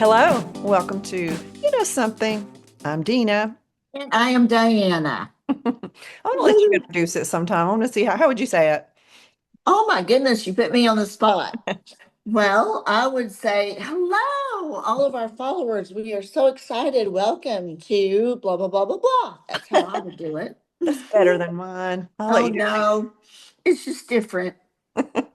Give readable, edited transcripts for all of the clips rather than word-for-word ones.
Hello, welcome to Something. I'm Dina. And I am Diana. I want to let you introduce it sometime. I want to see how would you say it? Oh my goodness, you put me on the spot. Well, I would say hello, all of our followers. We are so excited. Welcome to blah, blah, blah, blah, blah. That's how I would do it. That's better than mine. I'll let Oh you no, it's just different. know.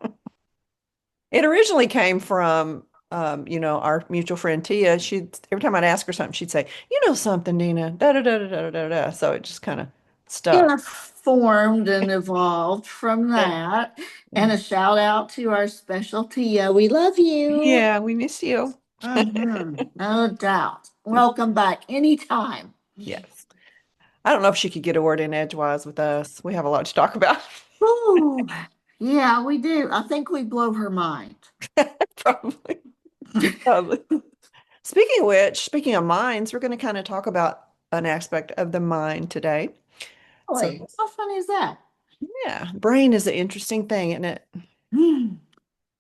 It originally came from our mutual friend Tia. She'd every time I'd ask her something, she'd say, something, Dina. Da da da da da da da. So it just kind of stuck. Yeah, formed and evolved from Yeah. that. And a shout out to our special Tia. We love you. Yeah, we miss you. No doubt. Welcome back anytime. Yes. I don't know if she could get a word in edgewise with us. We have a lot to talk about. Ooh, yeah, we do. I think we blow her mind. Probably. Probably. Speaking of which, speaking of minds, we're going to kind of talk about an aspect of the mind today. So, Really? How fun is that? yeah, brain is an interesting thing, isn't it? Hmm.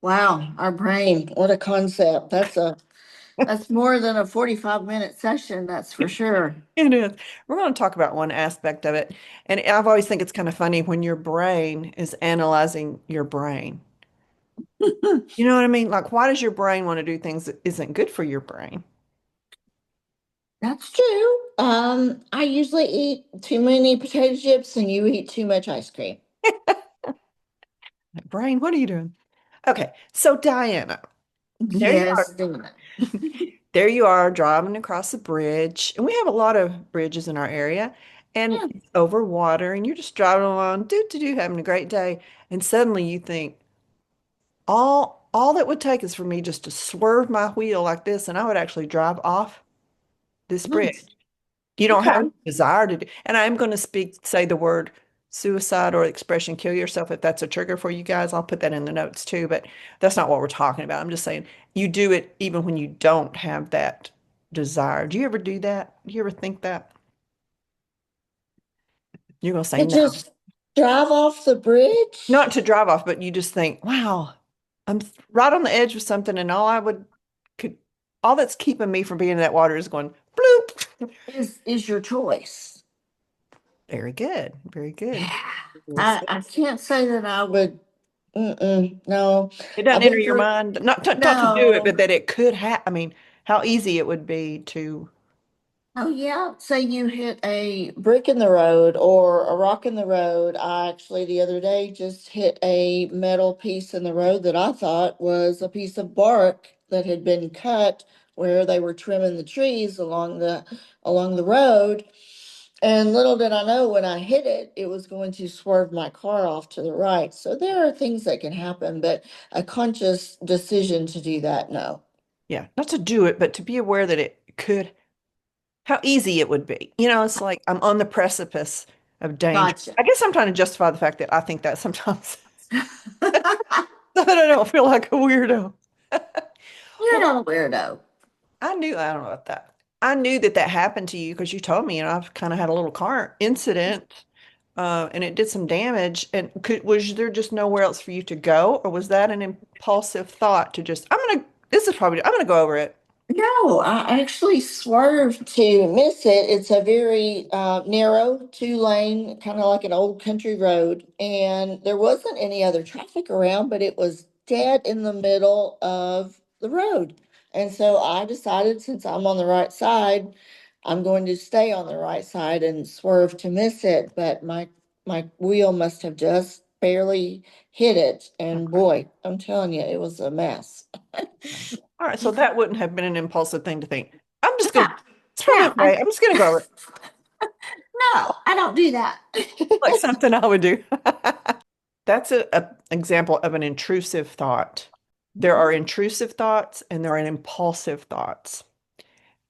Wow, our brain. What a concept. That's more than a 45-minute session, that's for sure. It is. We're going to talk about one aspect of it. And I've always think it's kind of funny when your brain is analyzing your brain. You know what I mean? Like, why does your brain want to do things that isn't good for your brain? That's true. I usually eat too many potato chips and you eat too much ice cream. Like, brain, what are you doing? Okay, so Diana, there you Yes, are. Dana. There you are driving across a bridge, and we have a lot of bridges in our area, and Yeah. it's over water, and you're just driving along, do, having a great day, and suddenly you think, all that would take is for me just to swerve my wheel like this, and I would actually drive off this bridge. Nice. You don't have Okay. a desire to do, and I'm going to say the word suicide or expression kill yourself if that's a trigger for you guys. I'll put that in the notes too, but that's not what we're talking about. I'm just saying you do it even when you don't have that desire. Do you ever do that? Do you ever think that? You're going to say To no. just drive off the bridge? Not to drive off, but you just think, wow, I'm right on the edge of something, and could all that's keeping me from being in that water is going bloop. Is your choice. Very good. Very good. Yeah. I can't say that I would. No, It doesn't I've enter been your through. mind, not to do it, No. but that it could happen. I mean, how easy it would be to, Oh, yeah. Say you hit a brick in the road or a rock in the road. I actually, the other day, just hit a metal piece in the road that I thought was a piece of bark that had been cut where they were trimming the trees along the road. And little did I know when I hit it, it was going to swerve my car off to the right. So there are things that can happen, but a conscious decision to do that, no. yeah, not to do it, but to be aware that it could, how easy it would be. It's like I'm on the precipice of danger. Gotcha. I guess I'm trying to justify the fact that I think that sometimes so that I don't feel like a weirdo. You're Well, not a weirdo. I don't know about that. I knew that that happened to you because you told me, and I've kind of had a little car incident, and it did some damage. And was there just nowhere else for you to go, or was that an impulsive thought to just, I'm gonna go over it. No, I actually swerved to miss it. It's a very narrow two-lane, kind of like an old country road, and there wasn't any other traffic around, but it was dead in the middle of the road. And so I decided, since I'm on the right side, I'm going to stay on the right side and swerve to miss it. But my wheel must have just barely hit it, and boy, I'm telling you, it was a mess. All right, so that wouldn't have been an impulsive thing to think. No, It's probably no, okay. I'm just gonna go over it no, I don't do that. like something I would do. That's a example of an intrusive thought. There are intrusive thoughts and there are impulsive thoughts.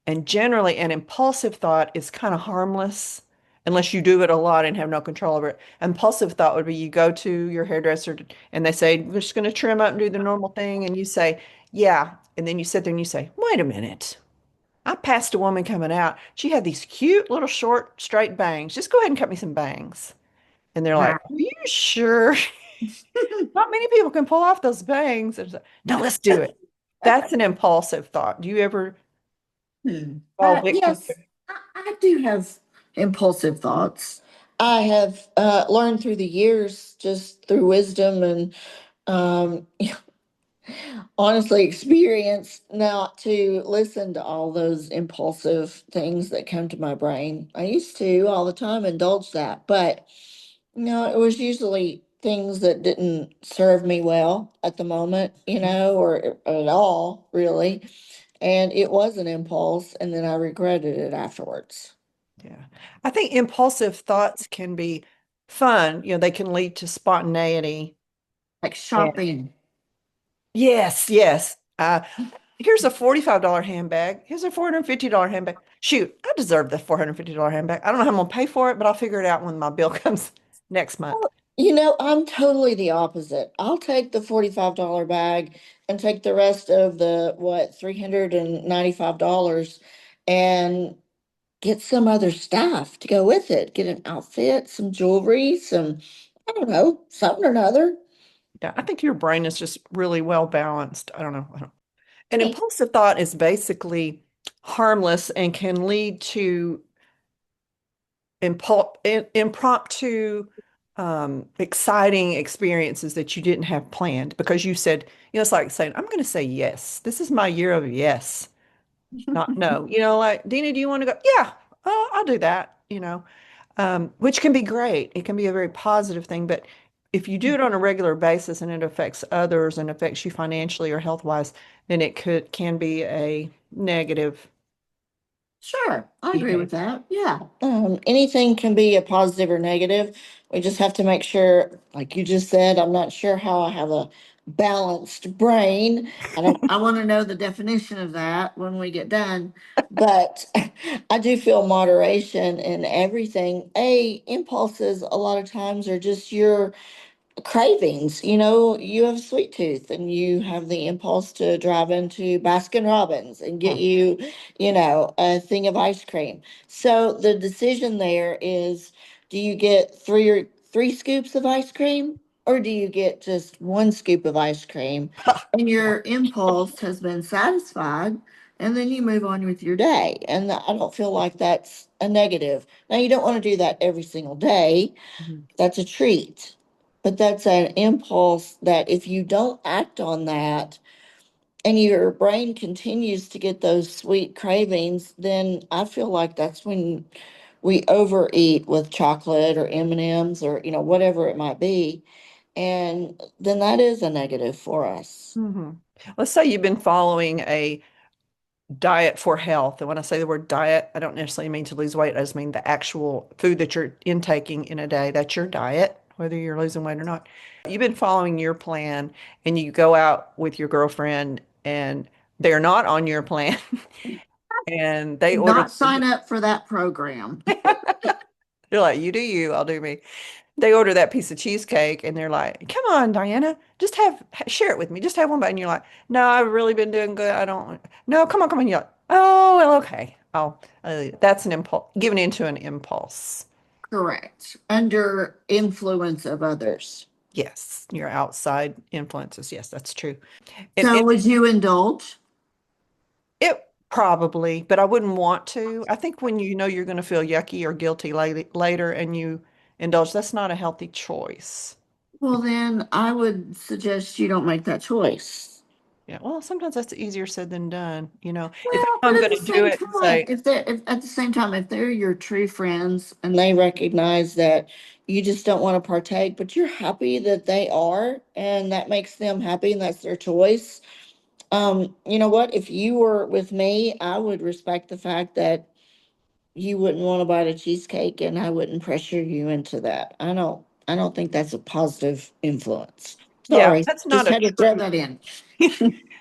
And generally, an impulsive thought is kind of harmless unless you do it a lot and have no control over it. Impulsive thought would be you go to your hairdresser and they say, we're just going to trim up and do the normal thing. And you say, yeah. And then you sit there and you say, wait a minute. I passed a woman coming out. She had these cute little short, straight bangs. Just go ahead and cut me some bangs. And they're like, Right. are you sure? Not many people can pull off those bangs. No, let's do it. That's an impulsive thought. Do you ever? Fall victim to. Yes, I do have impulsive thoughts. I have learned through the years, just through wisdom and um, honestly experience, not to listen to all those impulsive things that come to my brain. I used to all the time indulge that, but no, it was usually things that didn't serve me well at the moment, or at all, really. And it was an impulse, and then I regretted it afterwards. Yeah. I think impulsive thoughts can be fun. They can lead to spontaneity. Like Yeah. shopping. Yes, yes. Here's a $45 handbag. Here's a $450 handbag. Shoot, I deserve the $450 handbag. I don't know how I'm gonna pay for it, but I'll figure it out when my bill comes next month. I'm totally the opposite. I'll take the $45 bag and take the rest of the, what, $395 and get some other stuff to go with it. Get an outfit, some jewelry, I don't know, something or another. Yeah, I think your brain is just really well balanced. I don't know. An Hey, impulsive thought is basically harmless and can lead to impromptu, exciting experiences that you didn't have planned because you said, it's like saying, I'm going to say yes. This is my year of yes, not no. Like, Dina, do you want to go? Yeah, oh, I'll do that, which can be great. It can be a very positive thing. But if you do it on a regular basis and it affects others and affects you financially or health wise, then it can be a negative sure, I agree behavior. with that. Yeah. Anything can be a positive or negative. We just have to make sure, like you just said, I'm not sure how I have a balanced brain. I want to know the definition of that when we get done. But I do feel moderation in everything. Impulses a lot of times are just your cravings. You have a sweet tooth and you have the impulse to drive into Baskin Robbins and get a thing of ice cream. So the decision there is, do you get three scoops of ice cream, or do you get just one scoop of ice cream and your impulse has been satisfied, and then you move on with your day? And I don't feel like that's a negative. Now, you don't want to do that every single day. Mhm. That's a treat. But that's an impulse that if you don't act on that and your brain continues to get those sweet cravings, then I feel like that's when we overeat with chocolate or M&Ms or whatever it might be. And then that is a negative for us. Mhm. Let's say you've been following a diet for health. And when I say the word diet, I don't necessarily mean to lose weight. I just mean the actual food that you're intaking in a day. That's your diet, whether you're losing weight or not. You've been following your plan and you go out with your girlfriend and they're not on your plan and they order, Not sign up for that program. they're like, you do you, I'll do me. They order that piece of cheesecake and they're like, come on, Diana, just share it with me. Just have one bite. And you're like, no, I've really been doing good. I don't, no, come on, come on. You're like, oh, well, okay. That's an impulse, giving into an impulse. Correct. Under influence of others. Yes, your outside influences. Yes, that's true. And So would you indulge? it probably, but I wouldn't want to. I think when you know you're going to feel yucky or guilty later and you indulge, that's not a healthy choice. Well, then I would suggest you don't make that choice. Yeah, well, sometimes that's easier said than done. If Well, I know but I'm at going the to do same it and time, say, if at the same time, if they're your true friends and they recognize that you just don't want to partake, but you're happy that they are, and that makes them happy, and that's their choice. You know what? If you were with me, I would respect the fact that you wouldn't want to bite a cheesecake, and I wouldn't pressure you into that. I don't think that's a positive influence. yeah, Sorry, that's not just a had to throw true. that in.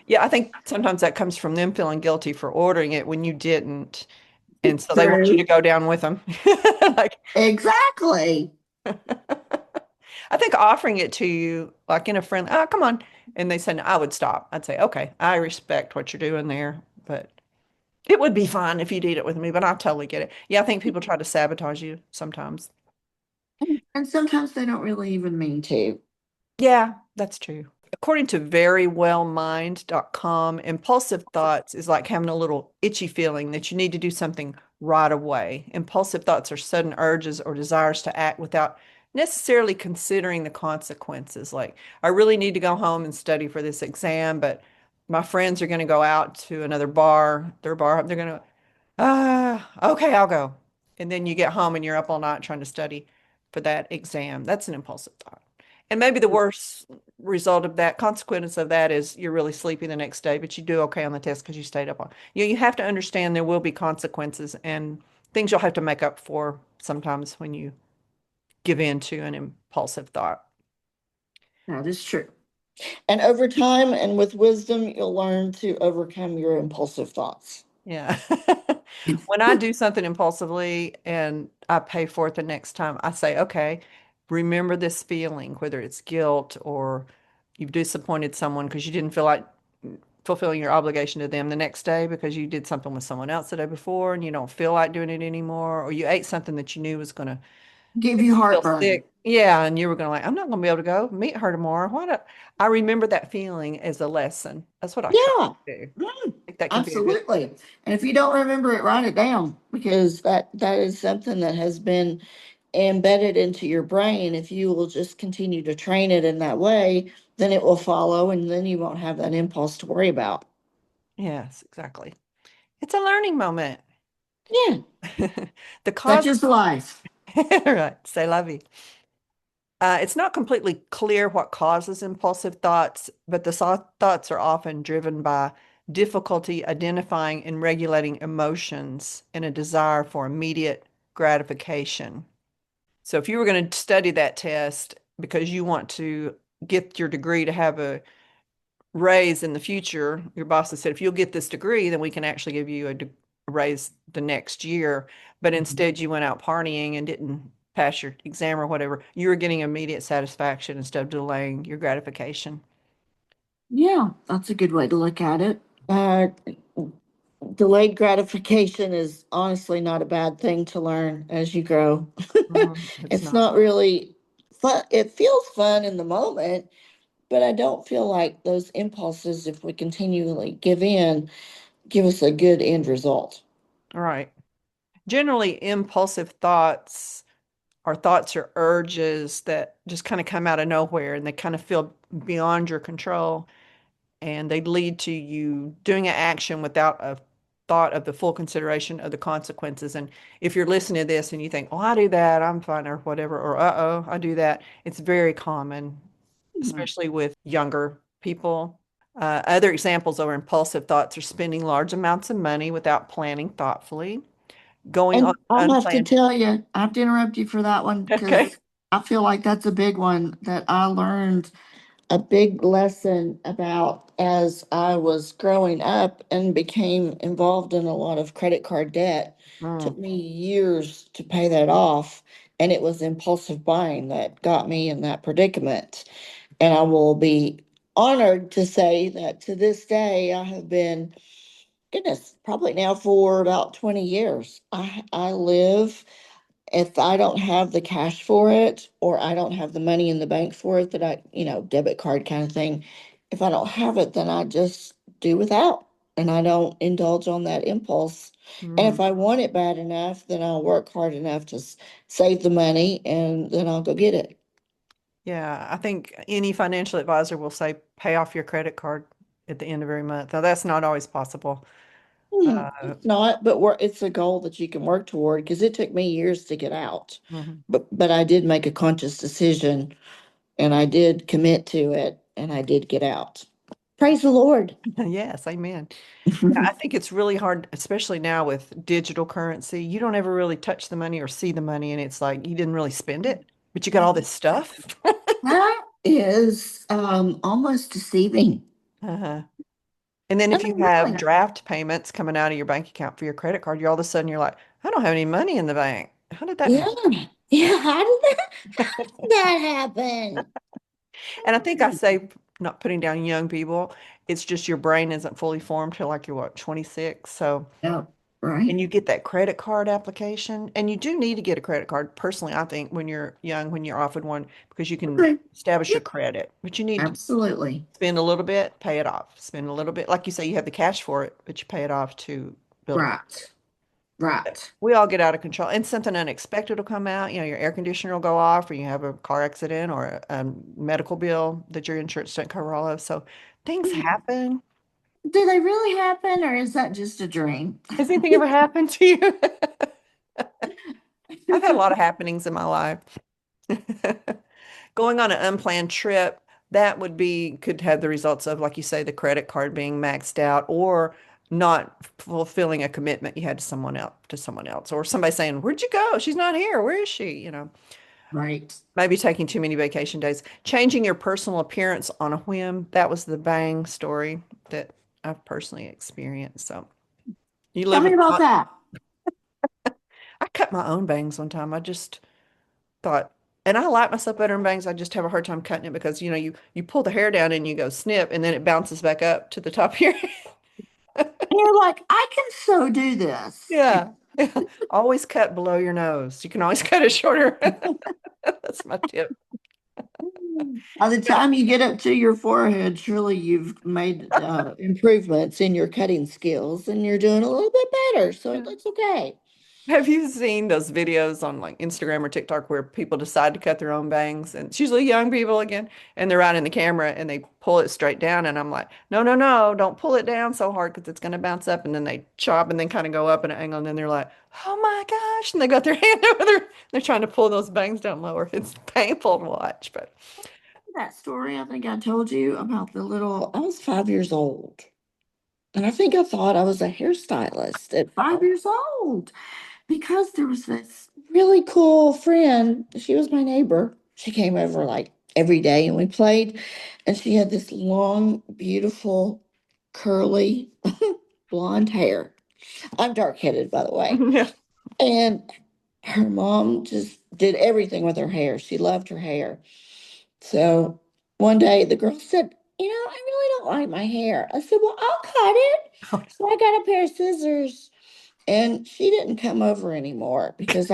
Yeah, I think sometimes that comes from them feeling guilty for ordering it when you didn't. And so they want you to True. go down with them. Like, Exactly. I think offering it to you, like in a friend, come on. And they said, I would stop. I'd say, okay, I respect what you're doing there, but it would be fun if you did it with me, but I totally get it. Yeah, I think people try to sabotage you sometimes. And sometimes they don't really even mean to. Yeah, that's true. According to verywellmind.com, impulsive thoughts is like having a little itchy feeling that you need to do something right away. Impulsive thoughts are sudden urges or desires to act without necessarily considering the consequences. Like, I really need to go home and study for this exam, but my friends are going to go out to another bar, they're going to, okay, I'll go. And then you get home and you're up all night trying to study for that exam. That's an impulsive thought. And maybe the worst result of that, consequence of that is you're really sleepy the next day, but you do okay on the test because you stayed up on. You have to understand there will be consequences and things you'll have to make up for sometimes when you give in to an impulsive thought. That is true. And over time and with wisdom, you'll learn to overcome your impulsive thoughts. Yeah. When I do something impulsively and I pay for it the next time, I say, okay, remember this feeling, whether it's guilt or you've disappointed someone because you didn't feel like fulfilling your obligation to them the next day because you did something with someone else the day before and you don't feel like doing it anymore, or you ate something that you knew was going to Give make you you feel heartburn. sick. Yeah, and you were going to like, I'm not going to be able to go meet her tomorrow. Why not? I remember that feeling as a lesson. That's what I try Yeah, to do. mm, I think that can be a good. absolutely. And if you don't remember it, write it down because that is something that has been embedded into your brain. If you will just continue to train it in that way, then it will follow and then you won't have that impulse to worry about. Yes, exactly. It's a learning moment. Yeah, The cause, such is life. right, c'est la vie. It's not completely clear what causes impulsive thoughts, but the thoughts are often driven by difficulty identifying and regulating emotions and a desire for immediate gratification. So if you were going to study that test because you want to get your degree to have a raise in the future, your boss has said, if you'll get this degree, then we can actually give you a raise the next year. But Mhm. instead, you went out partying and didn't pass your exam or whatever. You were getting immediate satisfaction instead of delaying your gratification. Yeah, that's a good way to look at it. Delayed gratification is honestly not a bad thing to learn as you grow. It's It's not. not really fun. It feels fun in the moment, but I don't feel like those impulses, if we continually give in, give us a good end result. All right. Generally, impulsive thoughts are thoughts or urges that just kind of come out of nowhere and they kind of feel beyond your control. And they lead to you doing an action without a thought of the full consideration of the consequences. And if you're listening to this and you think, oh, I do that, I'm fine, or whatever, or uh-oh, I do that, it's very common, Hmm. especially with younger people. Other examples of impulsive thoughts are spending large amounts of money without planning thoughtfully, going on And I'll have to unplanned. tell you, I have to interrupt you for that one Okay. because I feel like that's a big one that I learned a big lesson about as I was growing up and became involved in a lot of credit card debt. Took Mm, me years to pay that off, and it was impulsive buying that got me in that predicament. And I will be honored to say that to this day, I have been, goodness, probably now for about 20 years. I live if I don't have the cash for it or I don't have the money in the bank for it that debit card kind of thing, if I don't have it, then I just do without and I don't indulge on that impulse. And if mm. I want it bad enough, then I'll work hard enough to save the money and then I'll go get it. Yeah, I think any financial advisor will say pay off your credit card at the end of every month. Now, that's not always possible. Uh, It's not, but it's a goal that you can work toward because it took me years to get out. mhm. But I did make a conscious decision and I did commit to it and I did get out. Praise the Lord. Yes, amen. Yeah, I think it's really hard, especially now with digital currency. You don't ever really touch the money or see the money, and it's like you didn't really spend it, but you got all this stuff. That is almost deceiving. Uh-huh. And then I if you mean, have really. draft payments coming out of your bank account for your credit card, you all of a sudden you're like, I don't have any money in the bank. How did that Yeah. happen? Yeah. How did that happen? And I think I say not putting down young people, it's just your brain isn't fully formed till like you're what, 26. So Yeah. Right. and you get that credit card application, and you do need to get a credit card. Personally, I think when you're young, when you're offered one, because you can Okay. establish your Yep. credit, but you need to Absolutely. spend a little bit, pay it off. Spend a little bit, like you say, you have the cash for it, but you pay it off to build a credit. Right. Right. We all get out of control, and something unexpected will come out. You know, your air conditioner will go off, or you have a car accident, or a medical bill that your insurance doesn't cover all of. So things happen. Do they really happen, or is that just a dream? Has anything ever happened to you? I've had a lot of happenings in my life. Going on an unplanned trip, that would be, could have the results of, like you say, the credit card being maxed out or not fulfilling a commitment you had to someone else, or somebody saying, "Where'd you go? She's not here. Where is she?" You know, Right. maybe taking too many vacation days, changing your personal appearance on a whim. That was the bang story that I've personally experienced. So you Tell live me with, about that. I cut my own bangs one time. I just thought, and I like myself better in bangs. I just have a hard time cutting it because you pull the hair down and you go snip, and then it bounces back up to the top of your head. And you're like, I can so do this. Yeah. Always cut below your nose. You can always cut it shorter. That's my tip. By the time you get up to your forehead, surely you've made improvements in your cutting skills and you're doing a little bit better. So that's okay. Have you seen those videos on like Instagram or TikTok where people decide to cut their own bangs? And it's usually young people again, and they're out in the camera and they pull it straight down. And I'm like, no, no, no, don't pull it down so hard because it's going to bounce up. And then they chop and then kind of go up at an angle. And then they're like, oh my gosh. And they got their hand over there. They're trying to pull those bangs down lower. It's painful to watch, but That story, I think I told you about I was 5 years old. And I think I thought I was a hairstylist at 5 years old because there was this really cool friend. She was my neighbor. She came over like every day and we played. And she had this long, beautiful, curly blonde hair. I'm dark headed, by the way. yeah. And her mom just did everything with her hair. She loved her hair. So one day the girl said, I really don't like my hair. I said, well, I'll cut it. So I got a pair of scissors and she didn't come over anymore because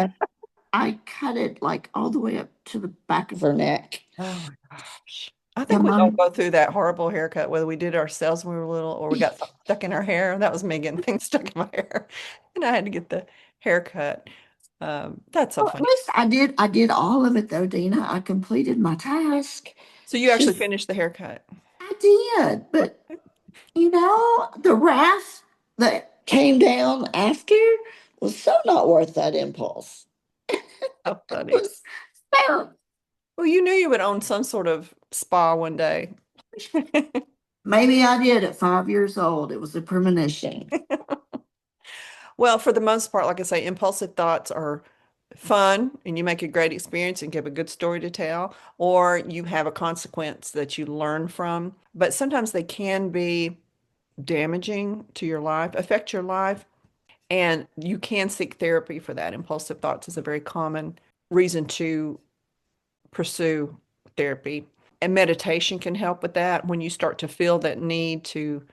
I cut it like all the way up to the back of her neck. Oh my gosh. I Yeah, think we all mom. go through that horrible haircut, whether we did it ourselves when we were little or we got something stuck in our hair. That was me getting things stuck in my hair. And I had to get the haircut. That's so Well, at funny. least I did all of it though, Dina. I completed my task. So you It's actually just finished the haircut. I did, but the wrath that came down after was so not worth that impulse. So It funny. was so Well, you knew you would own some sort of spa one day. maybe I did at 5 years old. It was a premonition. Well, for the most part, like I say, impulsive thoughts are fun and you make a great experience and give a good story to tell, or you have a consequence that you learn from. But sometimes they can be damaging to your life, affect your life, and you can seek therapy for that. Impulsive thoughts is a very common reason to pursue therapy. And meditation can help with that. When you start to feel that need to,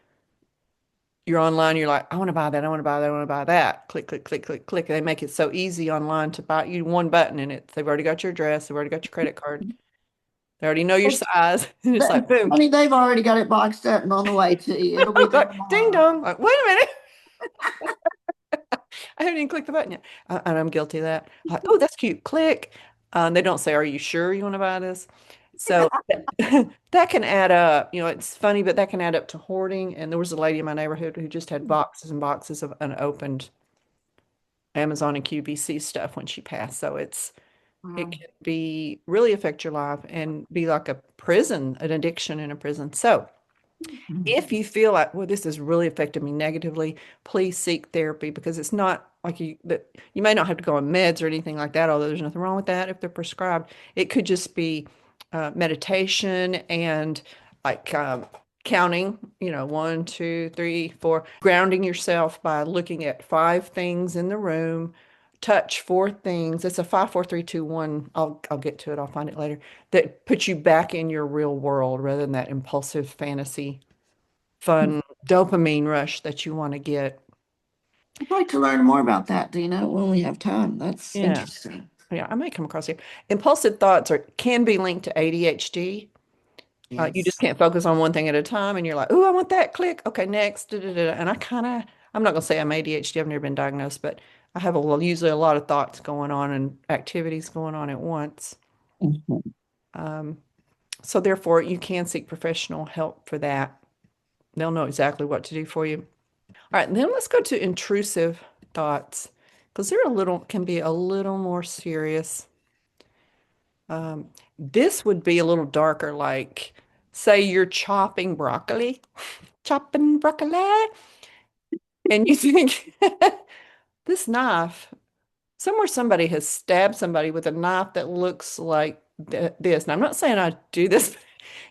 you're online, you're like, I want to buy that, I want to buy that, I want to buy that. Click, click, click, click, click. They make it so easy online to buy you one button and they've already got your address, they've already got your credit card, they already know your size. And it's like, boom. I mean, they've already got it boxed up and on the way to you. It'll be there Like, ding tomorrow. dong. Like, wait a minute. I haven't even clicked the button yet. And I'm guilty of that. Like, oh, that's cute. Click. They don't say, are you sure you want to buy this? So that can add up. You know, it's funny, but that can add up to hoarding. And there was a lady in my neighborhood who just had boxes and boxes of unopened Amazon and QVC stuff when she passed. So it Wow. can be really affect your life and be like a prison, an addiction in a prison. So if you feel like, well, this has really affected me negatively, please seek therapy because it's not like you may not have to go on meds or anything like that, although there's nothing wrong with that if they're prescribed. It could just be meditation and like counting, 1, 2, 3, 4, grounding yourself by looking at 5 things in the room, touch 4 things. It's a 5, 4, 3, 2, 1. I'll get to it. I'll find it later. That puts you back in your real world rather than that impulsive fantasy fun dopamine rush that you want to get. I'd like to learn more about that, Dina, when we have time. That's Yeah. interesting. Yeah, I may come across it. Impulsive thoughts can be linked to ADHD. You just Yes. can't focus on one thing at a time, and you're like, "Oh, I want that. Click. Okay, next." Da, da, da. And I'm not gonna say I'm ADHD. I've never been diagnosed, but I have usually a lot of thoughts going on and activities going on at once. Mhm. Um, so therefore, you can seek professional help for that. They'll know exactly what to do for you. All right, then let's go to intrusive thoughts because can be a little more serious. This would be a little darker, like say you're chopping broccoli, and you think this knife, somewhere somebody has stabbed somebody with a knife that looks like this. And I'm not saying I do this, but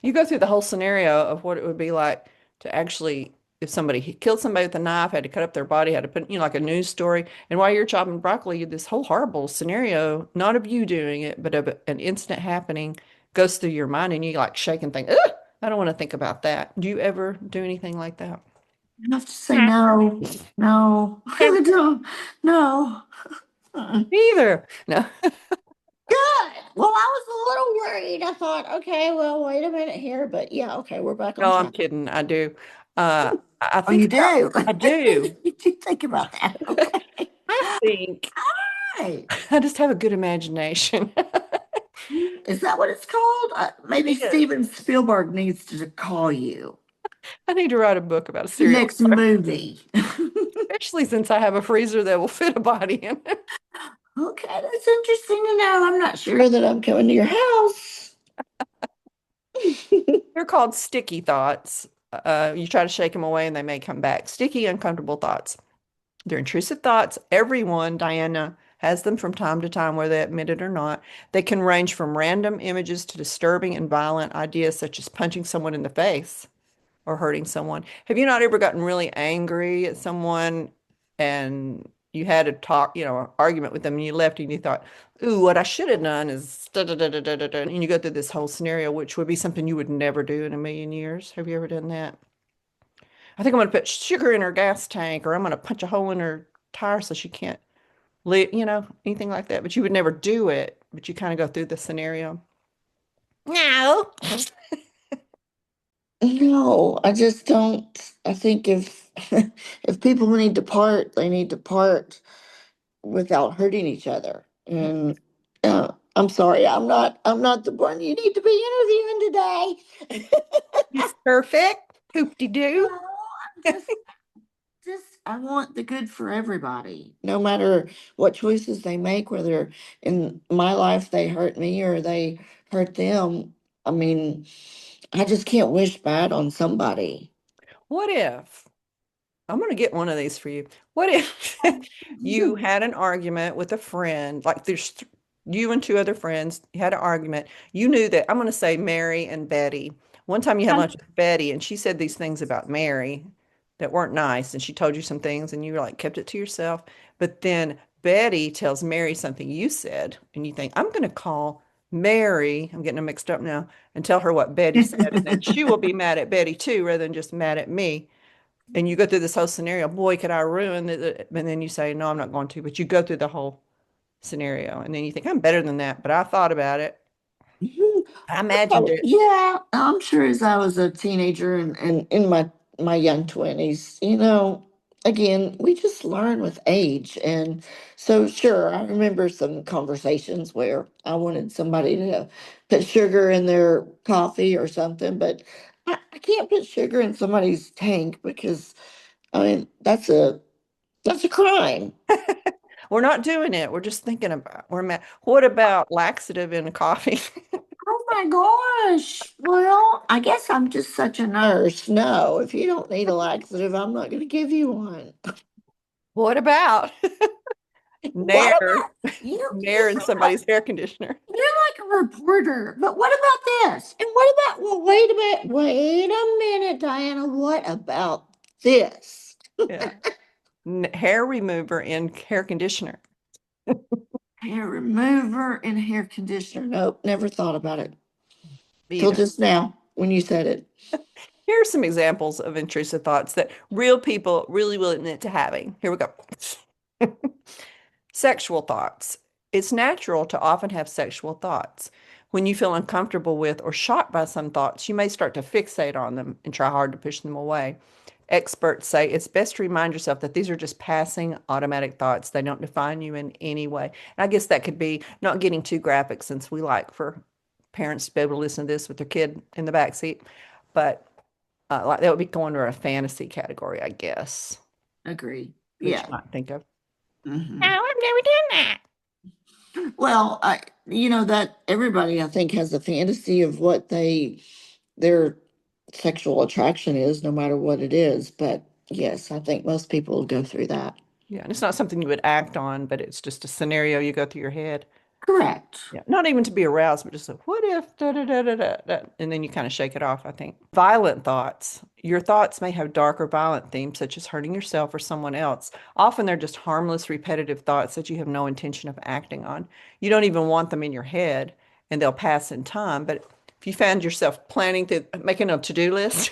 you go through the whole scenario of what it would be like to actually, if somebody had killed somebody with a knife, had to cut up their body, had to put, like a news story. And while you're chopping broccoli, this whole horrible scenario, not of you doing it, but of an incident happening, goes through your mind and you like shake and think, ugh, I don't want to think about that. Do you ever do anything like that? I have to say no, no, I don't, no. Either. No. Good. Well, I was a little worried. I thought, okay, well, wait a minute here, but yeah, okay, we're back on No, I'm track. kidding. I do. I Oh, think you about, do? I do. You do think about that. Okay. I think Right. I just have a good imagination. Is that what it's called? Maybe It is. Steven Spielberg needs to call you. I need to write a book about a The serial next killer, movie. especially since I have a freezer that will fit a body in. Okay, that's interesting to know. I'm not sure that I'm coming to your house. They're called sticky thoughts. You try to shake them away and they may come back. Sticky, uncomfortable thoughts. They're intrusive thoughts. Everyone, Diana, has them from time to time, whether they admit it or not. They can range from random images to disturbing and violent ideas, such as punching someone in the face or hurting someone. Have you not ever gotten really angry at someone and you had a talk, an argument with them and you left and you thought, ooh, what I should have done is da, da, da, da, da, da, da," and you go through this whole scenario, which would be something you would never do in a million years. Have you ever done that? I think I'm going to put sugar in her gas tank or I'm going to punch a hole in her tire so she can't live, anything like that. But you would never do it, but you kind of go through the scenario. No. No, I just don't. I think if if people need to part, they need to part without hurting each other. And I'm sorry, I'm not the one you need to be interviewing today. He's perfect. No, Hoop-de-doo. I'm just I want the good for everybody, no matter what choices they make, whether in my life they hurt me or they hurt them. I mean, I just can't wish bad on somebody. What if I'm going to get one of these for you? What if you had an argument with a friend, like you and two other friends, you had an argument. You knew that I'm going to say Mary and Betty. One time you had lunch with Betty and she said these things about Mary that weren't nice and she told you some things and you like kept it to yourself. But then Betty tells Mary something you said and you think, I'm going to call Mary, I'm getting them mixed up now, and tell her what Betty said. And then she will be mad at Betty too, rather than just mad at me. And you go through this whole scenario, boy, could I ruin it? And then you say, no, I'm not going to. But you go through the whole scenario. And then you think, I'm better than that. But I thought about it. I imagined Oh, it. yeah, I'm sure as I was a teenager and in my young 20s, again, we just learn with age. And so sure, I remember some conversations where I wanted somebody to put sugar in their coffee or something, but I can't put sugar in somebody's tank because I mean that's a crime. We're not doing it. We're just thinking about we're mad. What about laxative in coffee? Oh my gosh. Well, I guess I'm just such a nurse. No, if you don't need a laxative, I'm not going to give you one. What about What Nair? about you Nair in seem like somebody's air conditioner. you're like a reporter, but what about this? And what about, well, wait a minute, Diana. What about this? Yeah. Hair remover in hair conditioner. Hair remover and hair conditioner. Nope, never thought about it till Either. just now when you said it. Here are some examples of intrusive thoughts that real people really will admit to having. Here we go. Sexual thoughts. It's natural to often have sexual thoughts. When you feel uncomfortable with or shocked by some thoughts, you may start to fixate on them and try hard to push them away. Experts say it's best to remind yourself that these are just passing automatic thoughts. They don't define you in any way. And I guess that could be not getting too graphic since we like for parents to be able to listen to this with their kid in the back seat. But like that would be going to a fantasy category, I guess, Agree. that you Yeah. might think of. Oh, Mhm. I've never done that. Well, that everybody I think has a fantasy of what their sexual attraction is, no matter what it is. But yes, I think most people go through that. Yeah, and it's not something you would act on, but it's just a scenario you go through your head. Correct. Yeah, not even to be aroused, but just like, what if, da, da, da, da, da, da, and then you kind of shake it off, I think. Violent thoughts. Your thoughts may have dark or violent themes, such as hurting yourself or someone else. Often they're just harmless, repetitive thoughts that you have no intention of acting on. You don't even want them in your head, and they'll pass in time. But if you found yourself planning to making a to-do list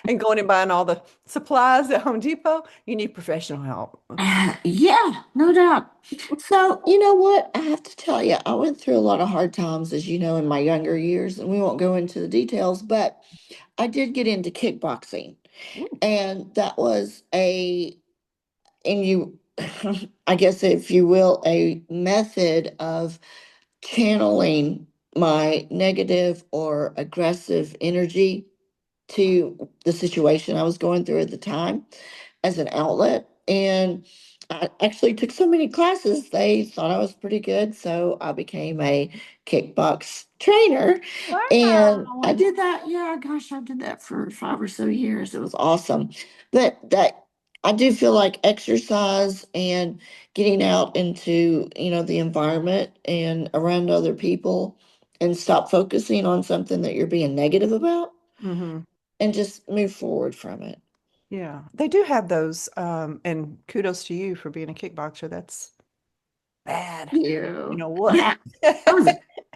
and going and buying all the supplies at Home Depot, you need professional help. Yeah, no doubt. So, you know what? I have to tell you, I went through a lot of hard times, as you know, in my younger years, and we won't go into the details, but I did get into kickboxing. And that was and you, I guess, if you will, a method of channeling my negative or aggressive energy to the situation I was going through at the time as an outlet. And I actually took so many classes, they thought I was pretty good. So I became a kickbox trainer. And I Wow. did that. Yeah, gosh, I did that for 5 or so years. It was awesome. But that I do feel like exercise and getting out into, the environment and around other people and stop focusing on something that you're being negative about Hmm. and just move forward from it. Yeah, they do have those. And kudos to you for being a kickboxer. That's bad. You Yeah. know what? Yeah. I was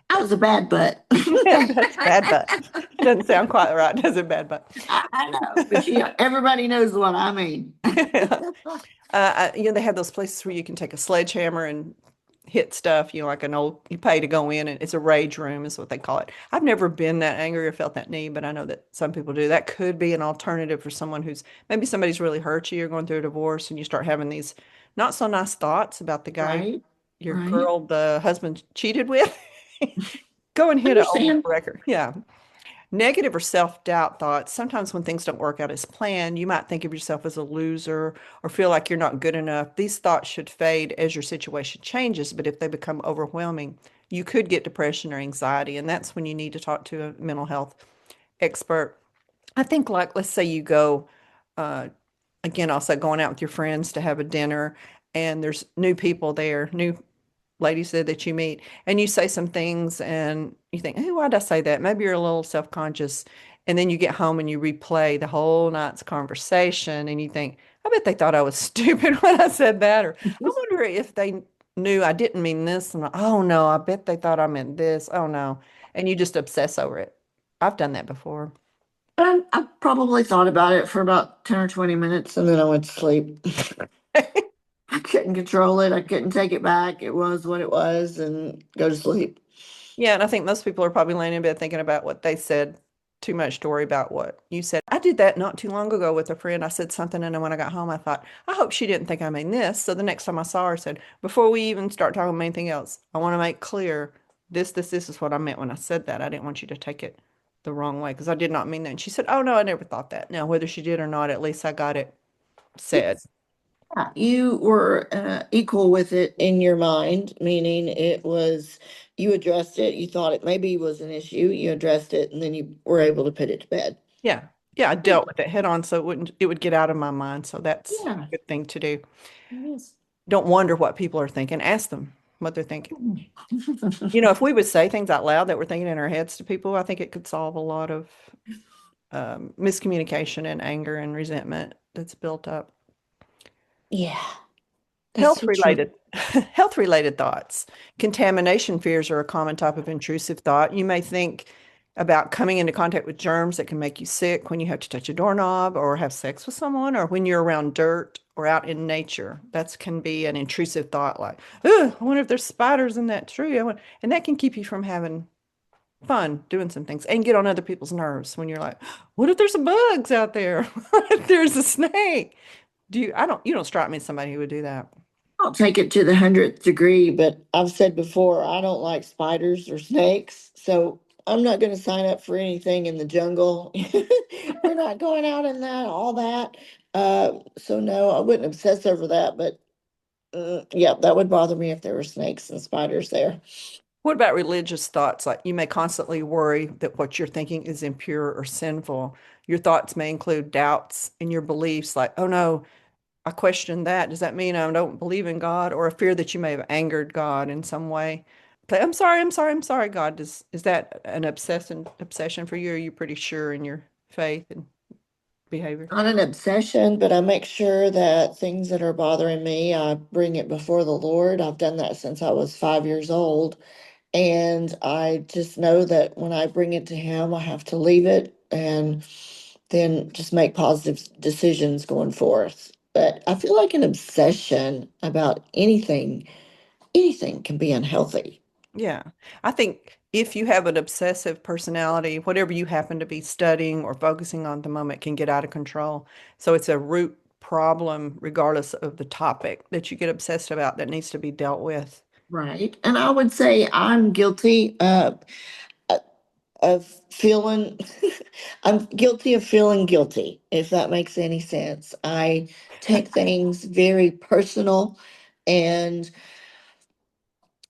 I was a bad butt. That's bad butt. Doesn't sound quite right, does it? Bad butt. I know, but everybody knows what I mean. They have those places where you can take a sledgehammer and hit stuff, like an old, you pay to go in and it's a rage room is what they call it. I've never been that angry or felt that need, but I know that some people do. That could be an alternative for someone who's maybe somebody's really hurt you, you're going through a divorce and you start having these not so nice thoughts about the guy Right, your right. girl, the husband cheated with. Go and hit a old Understand. record. Yeah. Negative or self-doubt thoughts. Sometimes when things don't work out as planned, you might think of yourself as a loser or feel like you're not good enough. These thoughts should fade as your situation changes, but if they become overwhelming, you could get depression or anxiety, and that's when you need to talk to a mental health expert. I think, like, let's say you go, uh, again, also going out with your friends to have a dinner, and there's new people there, new ladies there that you meet, and you say some things and you think, hey, why did I say that? Maybe you're a little self-conscious. And then you get home and you replay the whole night's conversation and you think, I bet they thought I was stupid when I said that. Or I wonder if they knew I didn't mean this. And oh no, I bet they thought I meant this. Oh no. And you just obsess over it. I've done that before. I probably thought about it for about 10 or 20 minutes and then I went to sleep. I couldn't control it. I couldn't take it back. It was what it was and go to sleep. Yeah, and I think most people are probably laying in bed thinking about what they said, too much to worry about what you said. I did that not too long ago with a friend. I said something, and then when I got home, I thought, I hope she didn't think I mean this. So the next time I saw her, I said, before we even start talking about anything else, I want to make clear this is what I meant when I said that. I didn't want you to take it the wrong way because I did not mean that. And she said, oh, no, I never thought that. Now, whether she did or not, at least I got it said. Yeah, you were equal with it in your mind, meaning you addressed it, you thought it maybe was an issue, you addressed it, and then you were able to put it to bed. Yeah. Yeah, I Yeah, dealt with it head on so it would get out of my mind. So that's yeah, a good thing to do. it is. Don't wonder what people are thinking. Ask them what they're thinking. Mm. If we would say things out loud that we're thinking in our heads to people, I think it could solve a lot of miscommunication and anger and resentment that's built up. Yeah, that's Health so true. related, health related thoughts. Contamination fears are a common type of intrusive thought. You may think about coming into contact with germs that can make you sick when you have to touch a doorknob or have sex with someone or when you're around dirt or out in nature. That can be an intrusive thought like, oh, I wonder if there's spiders in that tree. And that can keep you from having fun doing some things and get on other people's nerves when you're like, what if there's some bugs out there? What if there's a snake? You don't strike me as somebody who would do that. I'll take it to the 100th degree, but I've said before, I don't like spiders or snakes, so I'm not going to sign up for anything in the jungle. We're not going out in that, all that. So no, I wouldn't obsess over that, but yeah, that would bother me if there were snakes and spiders there. What about religious thoughts? Like you may constantly worry that what you're thinking is impure or sinful. Your thoughts may include doubts in your beliefs, like, oh no, I question that. Does that mean I don't believe in God? Or a fear that you may have angered God in some way. Say, I'm sorry, I'm sorry, I'm sorry, God. Is that an obsession for you? Or are you pretty sure in your faith and behavior? Not an obsession, but I make sure that things that are bothering me, I bring it before the Lord. I've done that since I was 5 years old. And I just know that when I bring it to him, I have to leave it and then just make positive decisions going forth. But I feel like an obsession about anything can be unhealthy. Yeah. I think if you have an obsessive personality, whatever you happen to be studying or focusing on at the moment can get out of control. So it's a root problem, regardless of the topic that you get obsessed about that needs to be dealt with. Right. And I would say I'm guilty of feeling, I'm guilty of feeling guilty, if that makes any sense. I take things very personal and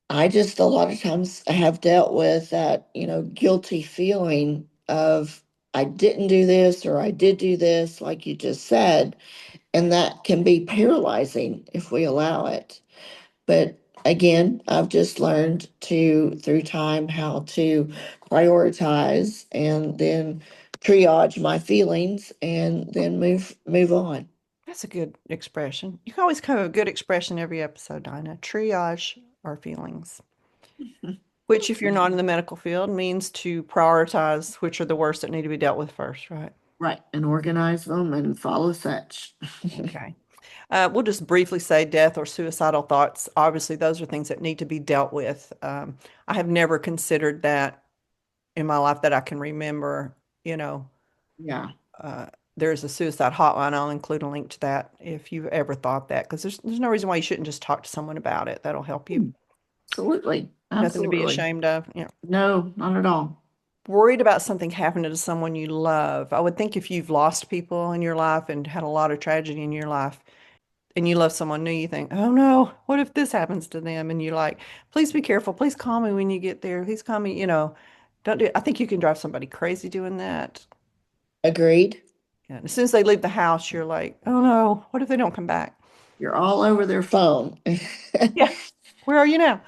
I just a lot of times have dealt with that, guilty feeling of I didn't do this or I did do this, like you just said, and that can be paralyzing if we allow it. But again, I've just learned through time, how to prioritize and then triage my feelings and then move on. That's a good expression. You can always come up with a good expression every episode, Dinah. Triage our feelings, which, if you're not in the medical field, means to prioritize which are the worst that need to be dealt with first, right? Right, and organize them and follow such. Okay. We'll just briefly say death or suicidal thoughts. Obviously, those are things that need to be dealt with. I have never considered that in my life that I can remember. You know, Yeah, uh, there's a suicide hotline. I'll include a link to that if you've ever thought that, because there's no reason why you shouldn't just talk to someone about it. That'll help you. absolutely. Nothing to be Absolutely. ashamed of. No, not at all. Worried about something happening to someone you love. I would think if you've lost people in your life and had a lot of tragedy in your life, and you love someone new, you think, oh no, what if this happens to them? And you're like, please be careful. Please call me when you get there. Please call me, don't do I think you can drive somebody crazy doing that. Agreed. Yeah. As soon as they leave the house, you're like, oh no, what if they don't come back? You're all over their phone. Yeah. Where are you now?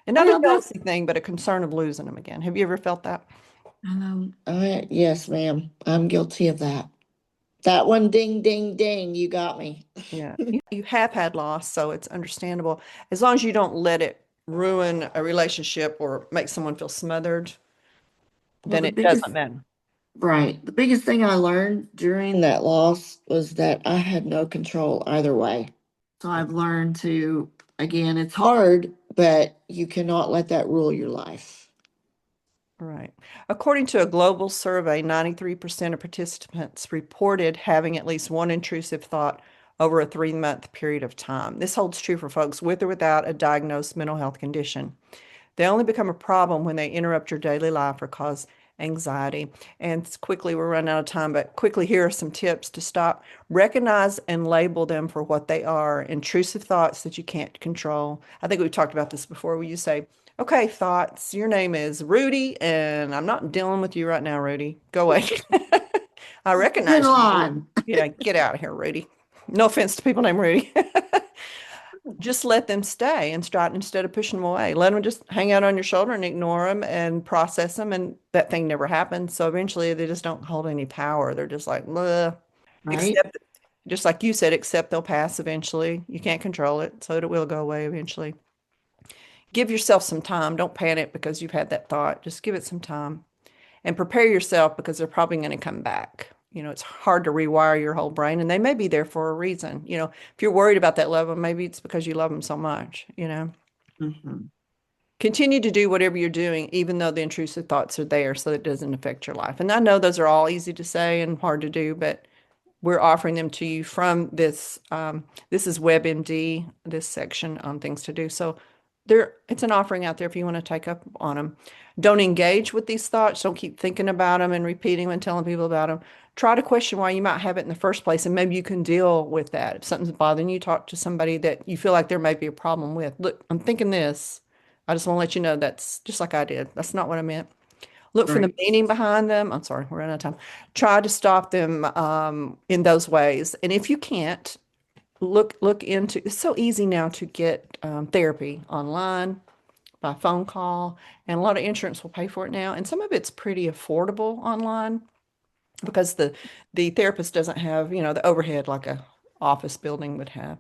And not a Well, that's jealousy thing, but a concern of losing them again. Have you ever felt that? yes, ma'am. I'm guilty of that. That one, ding, ding, ding. You got me. Yeah. You have had loss, so it's understandable. As long as you don't let it ruin a relationship or make someone feel smothered, Well, then it doesn't matter. the biggest thing I learned during that loss was that I had no control either way. So I've learned to, again, it's hard, but you cannot let that rule your life. Right. According to a global survey, 93% of participants reported having at least one intrusive thought over a 3-month period of time. This holds true for folks with or without a diagnosed mental health condition. They only become a problem when they interrupt your daily life or cause anxiety. And quickly, we're running out of time, but quickly, here are some tips to stop. Recognize and label them for what they are intrusive thoughts that you can't control. I think we've talked about this before, where you say, okay, thoughts, your name is Rudy, and I'm not dealing with you right now, Rudy. Go away. I In recognize you. line. Yeah, get out of here, Rudy. No offense to people named Rudy. Just let them stay and start instead of pushing them away. Let them just hang out on your shoulder and ignore them and process them. And that thing never happens. So eventually they just don't hold any power. They're just like, bleh. Right? Except, just like you said, except they'll pass eventually. You can't control it. So it will go away eventually. Give yourself some time. Don't panic because you've had that thought. Just give it some time and prepare yourself because they're probably going to come back. It's hard to rewire your whole brain and they may be there for a reason. If you're worried about that loved one, maybe it's because you love them so much. Mhm. Continue to do whatever you're doing, even though the intrusive thoughts are there, so that it doesn't affect your life. And I know those are all easy to say and hard to do, but we're offering them to you from this. This is WebMD, this section on things to do. So it's an offering out there if you want to take up on them. Don't engage with these thoughts. Don't keep thinking about them and repeating them and telling people about them. Try to question why you might have it in the first place, and maybe you can deal with that. If something's bothering you, talk to somebody that you feel like there may be a problem with. Look, I'm thinking this. I just want to let you know that's just like I did. That's not what I meant. Look for the Right. meaning behind them. I'm sorry, we're out of time. Try to stop them in those ways. And if you can't, look into. It's so easy now to get therapy online by phone call, and a lot of insurance will pay for it now. And some of it's pretty affordable online because the therapist doesn't have the overhead like a office building would have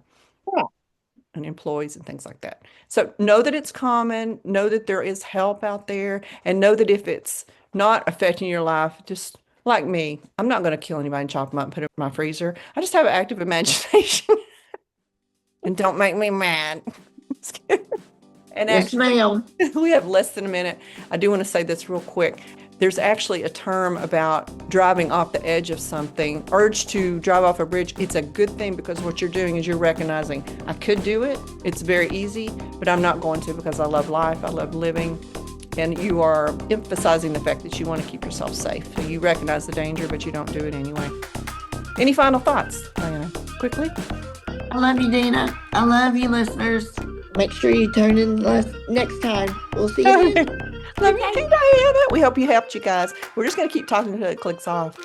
Yeah. and employees and things like that. So know that it's common, know that there is help out there, and know that if it's not affecting your life, just like me, I'm not going to kill anybody and chop them up and put it in my freezer. I just have an active imagination and don't make me mad. And Yes, actually, ma'am. we have less than a minute. I do want to say this real quick. There's actually a term about driving off the edge of something, urge to drive off a bridge. It's a good thing because what you're doing is you're recognizing, I could do it. It's very easy, but I'm not going to because I love life. I love living. And you are emphasizing the fact that you want to keep yourself safe. So you recognize the danger, but you don't do it anyway. Any final thoughts, Diana? Quickly? I love you, Dina. I love you, listeners. Make sure you turn in next time. We'll see you then. Love you too, Diana. We hope you helped you guys. We're just going to keep talking until it clicks off.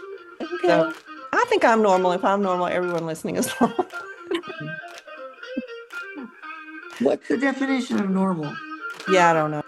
So Okay. I think I'm normal. If I'm normal, everyone listening is normal. What's the definition of normal? Yeah, I don't know.